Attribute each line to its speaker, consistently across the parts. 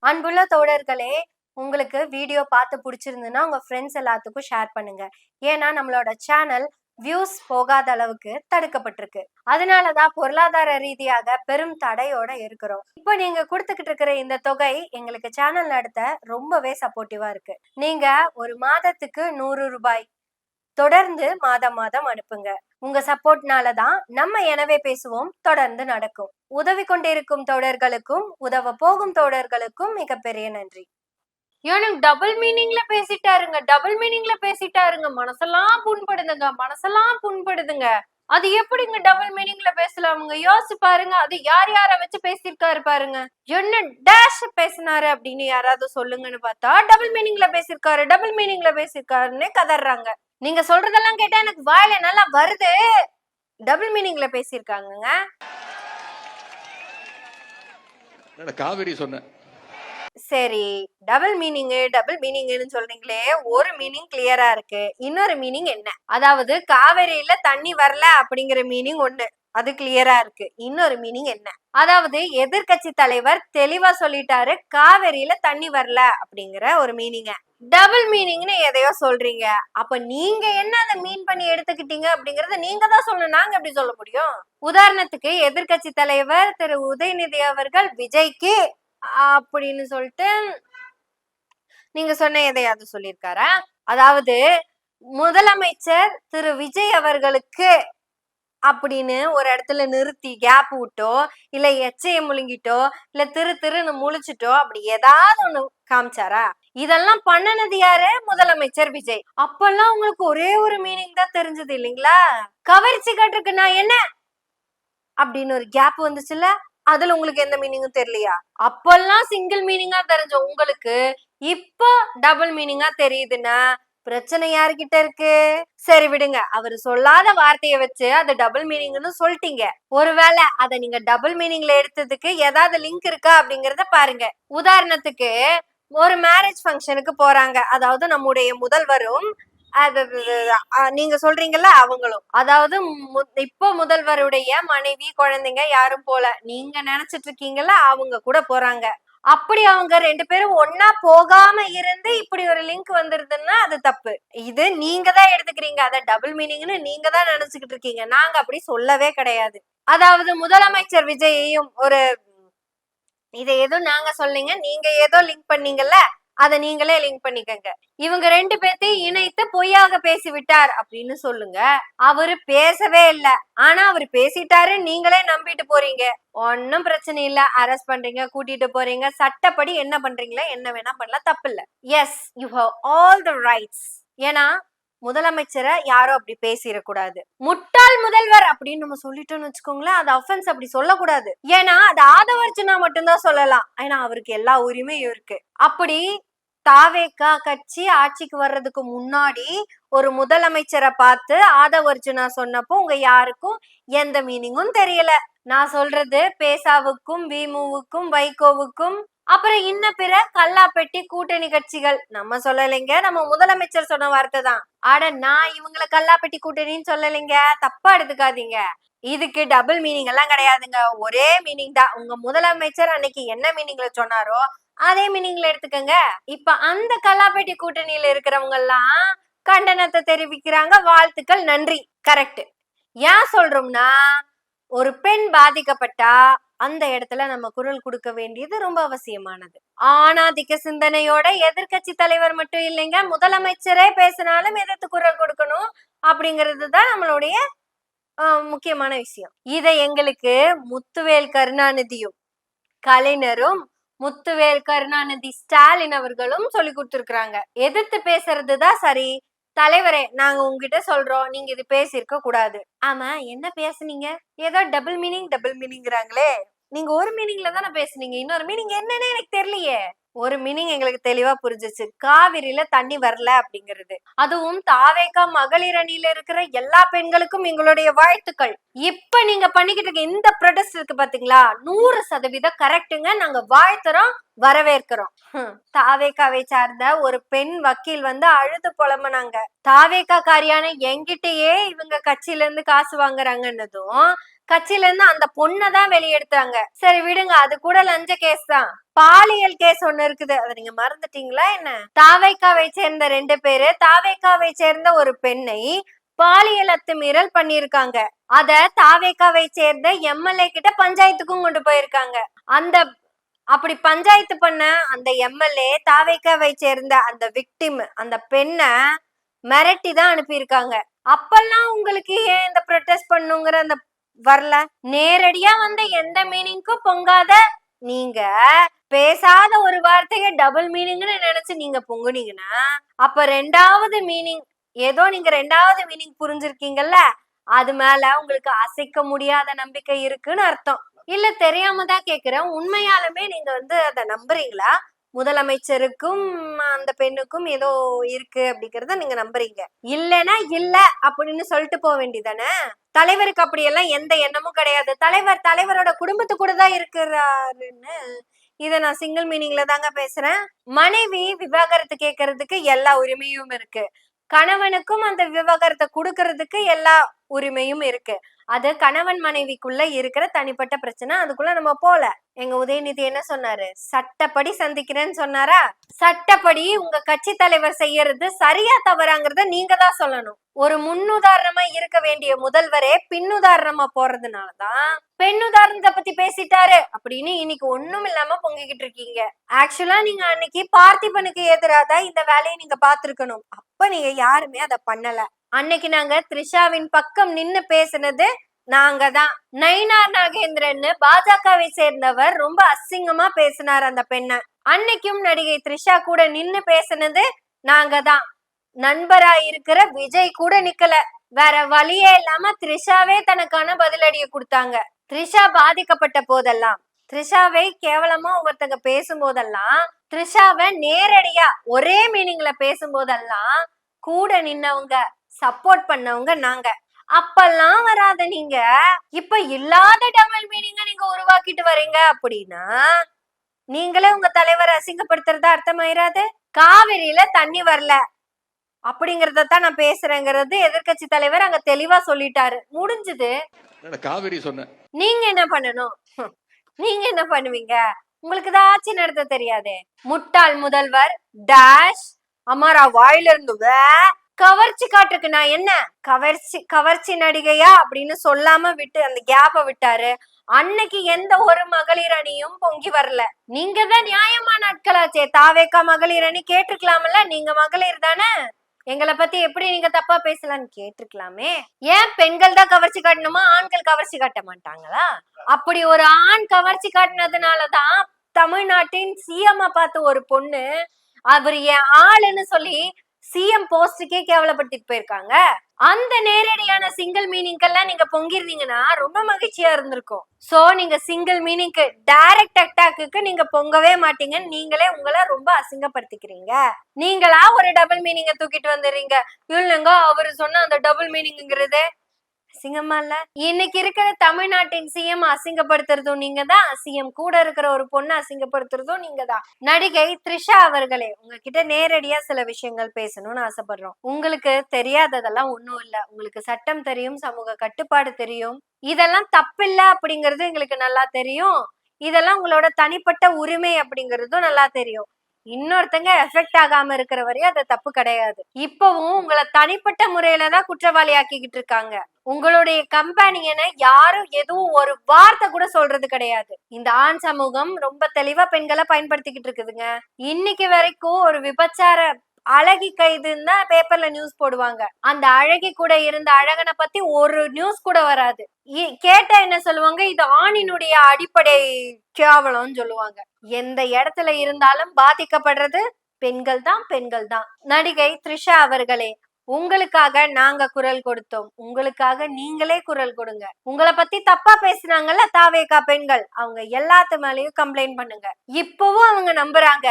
Speaker 1: அன்புள்ள தோழர்களே, உங்களுக்கு வீடியோ பார்த்து பிடிச்சிருந்துன்னா உங்க ஃப்ரெண்ட்ஸ் எல்லாத்துக்கும் ஷேர் பண்ணுங்க. ஏன்னா நம்மளோட சேனல் வியூஸ் போகாத அளவுக்கு தடுக்கப்பட்டிருக்கு. அதனாலதான் பொருளாதார ரீதியாக பெரும் தடையோட இருக்கிறோம். இப்போ நீங்க கொடுத்துக்கிட்டு இருக்கிற இந்த தொகை எங்களுக்கு சேனல் நடத்த ரொம்பவே சப்போர்ட்டிவா இருக்கு. நீங்க ஒரு மாதத்துக்கு 100 ரூபாய் தொடர்ந்து மாதம் மாதம் அனுப்புங்க. உங்க சப்போர்ட்னால தான் நம்ம எனவே பேசுவோம் தொடர்ந்து நடக்கும். உதவி கொண்டிருக்கும் தோழர்களுக்கும் உதவ போகும் தோழர்களுக்கும் மிகப்பெரிய நன்றி. எனக்கு டபுள் மீனிங்ல பேசிட்டாருங்க, மனசெல்லாம் புண்படுதுங்க. அது எப்படிங்க டபுள் மீனிங்ல பேசலாமுங்க? யோசிச்சு பாருங்க. அது யார வச்சு பேசியிருக்காரு பாருங்க. என்ன டேஷ் பேசினாரு அப்படின்னு யாராவது சொல்லுங்கன்னு பார்த்தா டபுள் மீனிங்ல பேசியிருக்காருன்னு கதறாங்க. நீங்க சொல்றதெல்லாம் கேட்டா எனக்கு வாயில நல்லா வருது. டபுள் மீனிங்ல பேசியிருக்காங்க.
Speaker 2: காவேரி சொன்ன
Speaker 1: சரி, டபுள் மீனிங்னு சொல்றீங்களே, ஒரு மீனிங் கிளியரா இருக்கு. இன்னொரு மீனிங் என்ன? அதாவது காவேரியில தண்ணி வரல அப்படிங்கிற மீனிங் ஒண்ணு, அது கிளியரா இருக்கு. இன்னொரு மீனிங் என்ன? அதாவது எதிர்கட்சி தலைவர் தெளிவா சொல்லிட்டாரு, காவேரியில தண்ணி வரல அப்படிங்கிற ஒரு மீனிங்க. டபுள் மீனிங்னு எதையோ சொல்றீங்க. அப்ப நீங்க என்ன அதை மீன் பண்ணி எடுத்துக்கிட்டீங்க அப்படிங்கறத நீங்க தான் சொல்லணும். நாங்க எப்படி சொல்ல முடியும்? உதாரணத்துக்கு எதிர்கட்சி தலைவர் திரு உதயநிதி அவர்கள் விஜய்க்கு அப்படின்னு சொல்லிட்டு நீங்க சொன்ன எதையாவது சொல்லியிருக்காரா? அதாவது முதலமைச்சர் திரு விஜய் அவர்களுக்கு அப்படின்னு ஒரு இடத்துல நிறுத்தி கேப் விட்டோ, இல்ல எச்சைய முழுங்கிட்டோ, இல்ல திருன்னு முழிச்சிட்டோ, அப்படி ஏதாவது ஒண்ணு காமிச்சாரா? இதெல்லாம் பண்ணனது யாரு? முதலமைச்சர் விஜய். அப்பெல்லாம் உங்களுக்கு ஒரே ஒரு மீனிங் தான் தெரிஞ்சது இல்லைங்களா? கவர்ச்சி காட்டுருக்கு நான் என்ன அப்படின்னு ஒரு கேப் வந்துச்சுல்ல, அதுல உங்களுக்கு எந்த மீனிங்கும் தெரியலையா? அப்பெல்லாம் சிங்கிள் மீனிங்கா தெரிஞ்ச உங்களுக்கு இப்போ டபுள் மீனிங்கா தெரியுதுன்னா பிரச்சனை யாருகிட்ட இருக்கு? சரி விடுங்க, அவரு சொல்லாத வார்த்தையை வச்சு அது டபுள் மீனிங்னு சொல்லிட்டீங்க. ஒருவேளை அதை நீங்க டபுள் மீனிங்ல எடுத்ததுக்கு ஏதாவது லிங்க் இருக்கா அப்படிங்கறத பாருங்க. உதாரணத்துக்கு ஒரு மேரேஜ் ஃபங்க்ஷனுக்கு போறாங்க, அதாவது நம்முடைய முதல்வரும் நீங்க சொல்றீங்கல்ல அவங்களும், அதாவது இப்போ முதல்வருடைய மனைவி குழந்தைங்க யாரும் போல, நீங்க நினைச்சிட்டு இருக்கீங்கல்ல அவங்க கூட போறாங்க. அப்படி அவங்க 2 பேரும் ஒன்னா போகாம இருந்து இப்படி ஒரு லிங்க் வந்துருதுன்னா அது தப்பு. இது நீங்க தான் எடுத்துக்கிறீங்க, அத டபுள் மீனிங்னு நீங்க தான் நினைச்சுக்கிட்டு இருக்கீங்க. நாங்க அப்படி சொல்லவே கிடையாது. அதாவது முதலமைச்சர் விஜயையும் ஒரு இதை ஏதோ நாங்க சொல்லீங்க, நீங்க ஏதோ லிங்க் பண்ணீங்கல்ல, அதை நீங்களே லிங்க் பண்ணிக்கங்க. இவங்க 2 பேர்த்தையும் இணைத்து பொய்யாக பேசிவிட்டார் அப்படின்னு சொல்லுங்க. அவரு பேசவே இல்ல, ஆனா அவரு பேசிட்டாரு நீங்களே நம்பிட்டு போறீங்க. ஒன்னும் பிரச்சனை இல்ல, அரெஸ்ட் பண்றீங்க, கூட்டிட்டு போறீங்க, சட்டப்படி என்ன பண்றீங்களா என்ன வேணா பண்ணலாம், தப்பு இல்ல. Yes, you have all the rights. ஏன்னா முதலமைச்சரை யாரும் அப்படி பேசிடக்கூடாது. முட்டாள் முதல்வர் அப்படின்னு நம்ம சொல்லிட்டோம்னு வச்சுக்கோங்களேன், அது அஃபென்ஸ். அப்படி சொல்லக்கூடாது. ஏன்னா அது ஆதவர்ஜுனா மட்டும்தான் சொல்லலாம். ஏன்னா அவருக்கு எல்லா உரிமையும் இருக்கு. அப்படி தாவேகா கட்சி ஆட்சிக்கு வர்றதுக்கு முன்னாடி ஒரு முதலமைச்சரை பார்த்து ஆதவர்ஜுனா சொன்னப்போ உங்க யாருக்கும் எந்த மீனிங்கும் தெரியல. நான் சொல்றது பேசாவுக்கும் விமுவுக்கும் வைகோவுக்கும் அப்புறம் இன்ன பிற கல்லாப்பெட்டி கூட்டணி கட்சிகள் நம்ம சொல்லலைங்க, நம்ம முதலமைச்சர் சொன்ன வார்த்தை தான். ஆட நான் இவங்களை கல்லாப்பெட்டி கூட்டணின்னு சொல்லலைங்க, தப்பா எடுத்துக்காதீங்க. இதுக்கு டபுள் மீனிங் எல்லாம் கிடையாதுங்க, ஒரே மீனிங் தான். உங்க முதலமைச்சர் அன்னைக்கு என்ன மீனிங்ல சொன்னாரோ அதே மீனிங்ல எடுத்துக்கங்க. இப்ப அந்த கல்லாப்பெட்டி கூட்டணியில இருக்கிறவங்க எல்லாம் கண்டனத்தை தெரிவிக்கிறாங்க, வாழ்த்துக்கள் நன்றி, கரெக்ட். ஏன் சொல்றோம்னா ஒரு பெண் பாதிக்கப்பட்டா அந்த இடத்துல நம்ம குரல் கொடுக்க வேண்டியது ரொம்ப அவசியமானது. ஆணாதிக்க சிந்தனையோட எதிர்கட்சி தலைவர் மட்டும் இல்லைங்க, முதலமைச்சரே பேசினாலும் எதிர்த்து குரல் கொடுக்கணும் அப்படிங்கிறது தான் நம்மளுடைய முக்கியமான விஷயம். இதை எங்களுக்கு முத்துவேல் கருணாநிதியும் கலைஞரும் முத்துவேல் கருணாநிதி ஸ்டாலின் அவர்களும் சொல்லி கொடுத்துருக்காங்க. எதிர்த்து பேசுறதுதான் சரி. தலைவரே, நாங்க உங்ககிட்ட சொல்றோம், நீங்க இது பேசியிருக்க கூடாது. ஆமா, என்ன பேசுனீங்க? ஏதோ டபுள் மீனிங்கிறாங்களே, நீங்க ஒரு மீனிங்ல தானே பேசுனீங்க, இன்னொரு மீனிங் என்னன்னு எனக்கு தெரியலையே. ஒரு மீனிங் எங்களுக்கு தெளிவா புரிஞ்சிச்சு, காவிரியில தண்ணி வரல அப்படிங்கிறது. அதுவும் தாவேகா மகளிர் அணியில இருக்கிற எல்லா பெண்களுக்கும் எங்களுடைய வாழ்த்துக்கள். இப்ப நீங்க பண்ணிக்கிட்டு இருக்க இந்த ப்ரொடெஸ்ட் இருக்கு பாத்தீங்களா, 100% கரெக்டுங்க. நாங்க வாழ்த்துறோம், வரவேற்கிறோம். தாவேகாவை சார்ந்த ஒரு பெண் வக்கீல் வந்து அழுது புலம்புனாங்க. தாவேகா காரியான என்கிட்டயே இவங்க கட்சியில இருந்து காசு வாங்குறாங்கன்னதும் கட்சியில இருந்து அந்த பொண்ணதான் வெளியெடுத்தாங்க. சரி விடுங்க, அது கூட லஞ்ச கேஸ் தான். பாலியல் கேஸ் ஒண்ணு இருக்குது, அதை நீங்க மறந்துட்டீங்களா என்ன? தாவேக்காவை சேர்ந்த 2 பேரு தாவேக்காவை சேர்ந்த ஒரு பெண்ணை பாலியல் அத்துமீறல் பண்ணிருக்காங்க. அத தாவேக்காவை சேர்ந்த எம்எல்ஏ கிட்ட பஞ்சாயத்துக்கும் கொண்டு போயிருக்காங்க. அந்த அப்படி பஞ்சாயத்து பண்ண அந்த எம்எல்ஏ தாவேக்காவை சேர்ந்த அந்த விக்டிம், அந்த பெண்ணை மிரட்டி தான் அனுப்பியிருக்காங்க. அப்பெல்லாம் உங்களுக்கு ஏன் இந்த ப்ரொடெஸ்ட் பண்ணுங்கிற அந்த வரல? நேரடியா வந்து எந்த மீனிங்க்கும் பொங்காத நீங்க பேசாத ஒரு வார்த்தைய டபுள் மீனிங்னு நினைச்சு நீங்க பொங்குனீங்கன்னா, அப்ப ரெண்டாவது மீனிங் ஏதோ நீங்க ரெண்டாவது மீனிங் புரிஞ்சிருக்கீங்கல்ல, அது மேல உங்களுக்கு அசைக்க முடியாத நம்பிக்கை இருக்குன்னு அர்த்தம். இல்ல தெரியாம தான் கேக்குறேன், உண்மையாலுமே நீங்க வந்து அதை நம்புறீங்களா? முதலமைச்சருக்கும் அந்த பெண்ணுக்கும் ஏதோ இருக்கு அப்படிங்கறத நீங்க நம்புறீங்க. இல்லைன்னா இல்ல அப்படின்னு சொல்லிட்டு போக வேண்டியதானே? தலைவருக்கு அப்படி எல்லாம் எந்த எண்ணமும் கிடையாது. தலைவரோட குடும்பத்து கூட தான் இருக்கிறாருன்னு இத நான் சிங்கிள் மீனிங்ல தாங்க பேசுறேன். மனைவி விவாகரத்து கேட்கறதுக்கு எல்லா உரிமையும் இருக்கு. கணவனுக்கும் அந்த விவாகரத்தை கொடுக்கறதுக்கு எல்லா உரிமையும் இருக்கு. அது கணவன் மனைவிக்குள்ள இருக்கிற தனிப்பட்ட பிரச்சனை, அதுக்குள்ள நம்ம போல. எங்க உதயநிதி என்ன சொன்னாரு? சட்டப்படி சந்திக்கிறேன்னு சொன்னாரா? சட்டப்படி உங்க கட்சி தலைவர் செய்யறது சரியா தவறாங்கிறத நீங்க தான் சொல்லணும். ஒரு முன்னுதாரணமா இருக்க வேண்டிய முதல்வரே பின்னுதாரணமா போறதுனாலதான் பெண்ணுதாரணத்தை பத்தி பேசிட்டாரு அப்படின்னு இன்னைக்கு ஒண்ணும் இல்லாம பொங்கிக்கிட்டு இருக்கீங்க. ஆக்சுவலா நீங்க அன்னைக்கு பார்த்திபனுக்கு எதிராதான் இந்த வேலையை நீங்க பாத்துருக்கணும். அப்ப நீங்க யாருமே அதை பண்ணல. அன்னைக்கு நாங்க த்ரிஷாவின் பக்கம் நின்னு பேசுனது நாங்க தான். நயினார் நாகேந்திரன் பாஜகவை சேர்ந்தவர் ரொம்ப அசிங்கமா பேசினார் அந்த பெண்ணை. அன்னைக்கும் நடிகை த்ரிஷா கூட நின்னு பேசுனது நாங்க தான். நண்பரா இருக்கிற விஜய் கூட நிக்கல. வேற வழியே இல்லாம த்ரிஷாவே தனக்கான பதிலடியை கொடுத்தாங்க. த்ரிஷா பாதிக்கப்பட்ட போதெல்லாம், த்ரிஷாவை கேவலமா ஒருத்தங்க பேசும்போதெல்லாம், த்ரிஷாவை நேரடியா ஒரே மீனிங்ல பேசும்போதெல்லாம் கூட நின்னவங்க, சப்போர்ட் பண்ணவங்க நாங்க. அப்பெல்லாம் வராத நீங்க இப்ப இல்லாத டபுள் மீனிங்க நீங்க உருவாக்கிட்டு வரீங்க அப்படின்னா நீங்களே உங்க தலைவரை அசிங்கப்படுத்துறதா அர்த்தமாயிராது? காவிரியில தண்ணி வரல அப்படிங்கறதான் நான் பேசுறேங்கிறது எதிர்கட்சி தலைவர் அங்க தெளிவா சொல்லிட்டாரு. முடிஞ்சது.
Speaker 2: காவிரி சொன்ன
Speaker 1: நீங்க என்ன பண்ணணும்? நீங்க என்ன பண்ணுவீங்க? உங்களுக்கு தான் ஆட்சி நடத்த தெரியாதே. முட்டாள் முதல்வர் டாஷ் அமாரா வாயில இருந்து கவர்ச்சி காட்டுக்கு நான் என்ன கவர்ச்சி நடிகையா அப்படின்னு சொல்லாம விட்டு அந்த கேப்ப விட்டாரு. அன்னைக்கு எந்த ஒரு மகளிர் அணியும் பொங்கி வரல. நீங்க தான் நியாயமான ஆட்களாச்சே. தாவேக்கா மகளிர் அணி கேட்டிருக்கலாம்ல, நீங்க மகளிர் தானே, எங்களை பத்தி எப்படி நீங்க தப்பா பேசலாம்னு கேட்டிருக்கலாமே. ஏன் பெண்கள் தான் கவர்ச்சி காட்டணுமா? ஆண்கள் கவர்ச்சி காட்ட மாட்டாங்களா? அப்படி ஒரு ஆண் கவர்ச்சி காட்டினதுனாலதான் தமிழ்நாட்டின் சிஎம் பார்த்து ஒரு பொண்ணு அவர் என் ஆளுன்னு சொல்லி சிஎம் போஸ்டுக்கே கேவலப்படுத்திட்டு போயிருக்காங்க. அந்த நேரடியான சிங்கிள் மீனிங்கெல்லாம் நீங்க பொங்கிருந்தீங்கன்னா ரொம்ப மகிழ்ச்சியா இருந்திருக்கும். சோ நீங்க சிங்கிள் மீனிங்க்கு டைரக்ட் அட்டாக்கு நீங்க பொங்கவே மாட்டீங்க. நீங்களே உங்களை ரொம்ப அசிங்கப்படுத்திக்கிறீங்க. நீங்களா ஒரு டபுள் மீனிங்க தூக்கிட்டு வந்துடுறீங்க. இல்லைங்க அவரு சொன்ன அந்த டபுள் மீனிங்கிறது அசிங்கமா இல்ல? இன்னைக்கு இருக்கிற தமிழ்நாட்டின் சிஎம் அசிங்கப்படுத்துறதும் நீங்க தான், சிஎம் கூட இருக்கிற ஒரு பொண்ணு அசிங்கப்படுத்துறதும் நீங்க தான். நடிகை த்ரிஷா அவர்களே, உங்ககிட்ட நேரடியா சில விஷயங்கள் பேசணும்னு ஆசைப்படுறோம். உங்களுக்கு தெரியாததெல்லாம் ஒண்ணும் இல்ல. உங்களுக்கு சட்டம் தெரியும், சமூக கட்டுப்பாடு தெரியும். இதெல்லாம் தப்பில்ல அப்படிங்கிறது எங்களுக்கு நல்லா தெரியும். இதெல்லாம் உங்களோட தனிப்பட்ட உரிமை அப்படிங்கறதும் நல்லா தெரியும். இன்னொருத்தங்க எஃபெக்ட் ஆகாம இருக்கிற வரையும் அது தப்பு கிடையாது. இப்பவும் உங்களை தனிப்பட்ட முறையில தான் குற்றவாளி ஆக்கிக்கிட்டு இருக்காங்க. உங்களுடைய கம்பெனியனை யாரும் எதுவும் ஒரு வார்த்தை கூட சொல்றது கிடையாது. இந்த ஆண் சமூகம் ரொம்ப தெளிவா பெண்களை பயன்படுத்திக்கிட்டு இருக்குதுங்க. இன்னைக்கு வரைக்கும் ஒரு விபச்சார அழகி கைதுன்னு தான் பேப்பர்ல நியூஸ் போடுவாங்க. அந்த அழகி கூட இருந்த அழகனை பத்தி ஒரு நியூஸ் கூட வராது. கேட்டா என்ன சொல்லுவாங்க? இது ஆணினுடைய அடிப்படை கேவலம்னு சொல்லுவாங்க. எந்த இடத்துல இருந்தாலும் பாதிக்கப்படுறது பெண்கள் தான். நடிகை த்ரிஷா அவர்களே, உங்களுக்காக நாங்க குரல் கொடுத்தோம். உங்களுக்காக நீங்களே குரல் கொடுங்க. உங்களை பத்தி தப்பா பேசுனாங்கல்ல தாவேகா பெண்கள், அவங்க எல்லாத்து மேலயும் கம்ப்ளைண்ட் பண்ணுங்க. இப்பவும் அவங்க நம்புறாங்க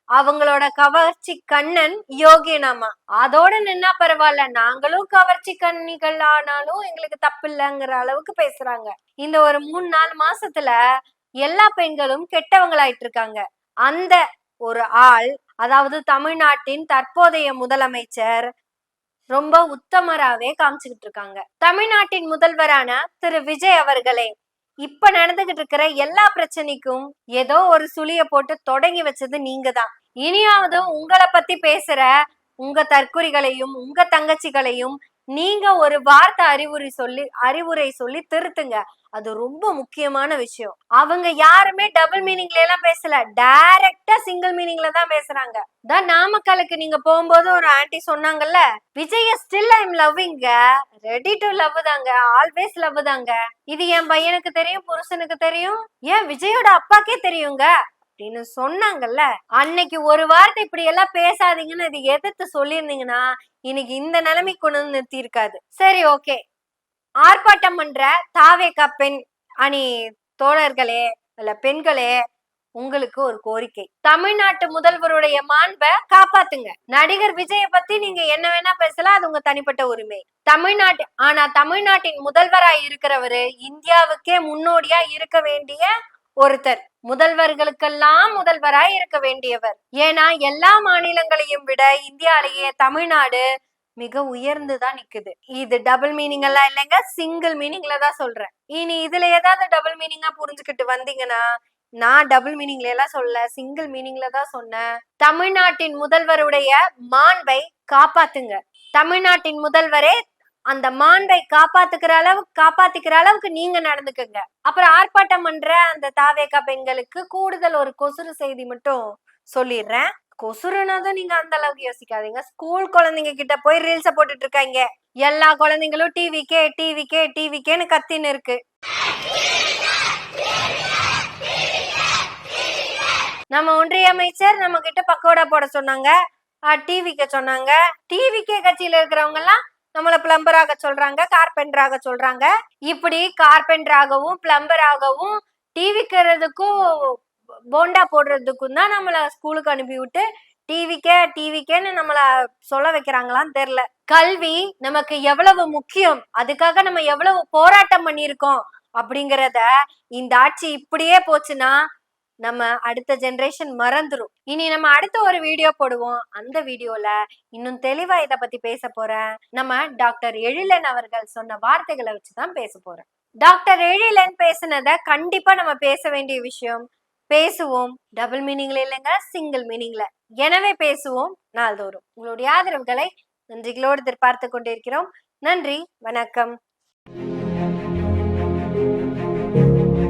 Speaker 1: அவங்களோட கவர்ச்சி கண்ணன் யோகியனாமா. அதோட நின்னா பரவாயில்ல, நாங்களும் கவர்ச்சி கண்ணிகள் ஆனாலும் எங்களுக்கு தப்பு இல்லைங்கிற அளவுக்கு பேசுறாங்க. இந்த ஒரு 3-4 மாசத்துல எல்லா பெண்களும் கெட்டவங்களாயிட்டு இருக்காங்க. அந்த ஒரு ஆள், அதாவது தமிழ்நாட்டின் தற்போதைய முதலமைச்சர் ரொம்ப உத்தமராவே காமிச்சுக்கிட்டு இருக்காங்க. தமிழ்நாட்டின் முதல்வரான திரு விஜய் அவர்களே, இப்ப நடந்துகிட்டு இருக்கிற எல்லா பிரச்சனைக்கும் ஏதோ ஒரு சுழிய போட்டு தொடங்கி வச்சது நீங்க தான். இனியாவது உங்களை பத்தி பேசுற உங்க தற்குறிகளையும் உங்க தங்கச்சிகளையும் நீங்க ஒரு வார்த்தை அறிவுரை சொல்லி திருத்துங்க. அது ரொம்ப முக்கியமான விஷயம். அவங்க யாருமே டபுள் மீனிங்ல எல்லாம் பேசல, டைரக்டா சிங்கிள் மீனிங்ல தான் பேசுறாங்க. நாமக்கலுக்கு நீங்க போகும்போது ஒரு ஆன்டி சொன்னாங்கல்ல, Vijay still I am loving, ready to love தாங்க, ஆல்வேஸ் லவ் தாங்க. இது என் பையனுக்கு தெரியும், புருஷனுக்கு தெரியும், ஏன் விஜயோட அப்பாக்கே தெரியுங்க அப்படின்னு சொன்னாங்கல்ல. அன்னைக்கு ஒரு வார்த்தை இப்படி எல்லாம் பேசாதீங்கன்னு இது எதிர்த்து சொல்லியிருந்தீங்கன்னா இன்னைக்கு இந்த நிலைமை கொண்டு வந்து நிறுத்தி இருக்காது. சரி, ஓகே. ஆர்ப்பாட்டம் பண்ற தாவேகா பெண் அணி தோழர்களே இல்ல பெண்களே, உங்களுக்கு ஒரு கோரிக்கை. தமிழ்நாட்டு முதல்வருடைய மாண்பை காப்பாத்துங்க. நடிகர் விஜய பத்தி நீங்க என்ன வேணா பேசலாம், அது உங்க தனிப்பட்ட உரிமை. தமிழ்நாட்டின் முதல்வராய் இருக்கிறவரு இந்தியாவுக்கே முன்னோடியா இருக்க வேண்டிய ஒருத்தர், முதல்வர்களுக்கெல்லாம் முதல்வராய் இருக்க வேண்டியவர். ஏன்னா எல்லா மாநிலங்களையும் விட இந்தியாலேயே தமிழ்நாடு மிக உயர்ந்துதான் நிக்குது. இது டபுள் மீனிங் எல்லாம் இல்லைங்க, சிங்கிள் மீனிங்ல தான் சொல்றேன். இனி இதுல ஏதாவது டபுள் மீனிங்கா புரிஞ்சுக்கிட்டு வந்தீங்கன்னா, நான் டபுள் மீனிங்ல எல்லாம் சொல்ல, சிங்கிள் மீனிங்ல தான் சொன்னேன். தமிழ்நாட்டின் முதல்வருடைய மாண்பை காப்பாத்துங்க. தமிழ்நாட்டின் முதல்வரே அந்த மாண்பை காப்பாத்திக்கிற அளவுக்கு நீங்க நடந்துக்குங்க. அப்புறம் ஆர்ப்பாட்டம் பண்ற அந்த தாவேகா பெண்களுக்கு கூடுதல் ஒரு கொசுறு செய்தி மட்டும் சொல்லிடுறேன். கொசுறுனாதான் நீங்க அந்த அளவுக்கு யோசிக்காதீங்க. ஸ்கூல் குழந்தைங்க கிட்ட போய் ரீல்ஸ போட்டுட்டு இருக்காங்க. எல்லா குழந்தைங்களும் டிவிக்கேன்னு கத்தின்னு இருக்கு. நம்ம ஒன்றிய அமைச்சர் நம்ம கிட்ட பக்கோடா போட சொன்னாங்க, டிவிக்கு சொன்னாங்க. டிவிக்கே கட்சியில இருக்கிறவங்க எல்லாம் நம்மள பிளம்பராக சொல்றாங்க, கார்பெண்டராக சொல்றாங்க. இப்படி கார்பெண்டராகவும் பிளம்பராகவும் டிவிக்கிறதுக்கும் போண்டா போடுறதுக்கும் தான் நம்மள ஸ்கூலுக்கு அனுப்பி விட்டு டிவிக்கேன்னு நம்மள சொல்ல வைக்கிறாங்களான்னு தெரியல. கல்வி நமக்கு எவ்வளவு முக்கியம், அதுக்காக நம்ம எவ்வளவு போராட்டம் பண்ணியிருக்கோம் அப்படிங்கிறத இந்த ஆட்சி இப்படியே போச்சுன்னா நம்ம அடுத்த ஜெனரேஷன் மறந்துரும். இனி நம்ம அடுத்த ஒரு வீடியோ போடுவோம். அந்த வீடியோல இன்னும் தெளிவா இத பத்தி பேச போறேன். நம்ம டாக்டர் எழிலன் அவர்கள் சொன்ன வார்த்தைகளை வச்சுதான் பேச போறேன். டாக்டர் எழிலன் பேசுனத கண்டிப்பா நம்ம பேச வேண்டிய விஷயம். பேசுவோம், டபுள் மீனிங்ல இல்லைங்க, சிங்கிள் மீனிங்ல. எனவே பேசுவோம் நாள்தோறும். உங்களுடைய ஆதரவுகளை நன்றிகளோடு எதிர்பார்த்து கொண்டிருக்கிறோம். நன்றி, வணக்கம்.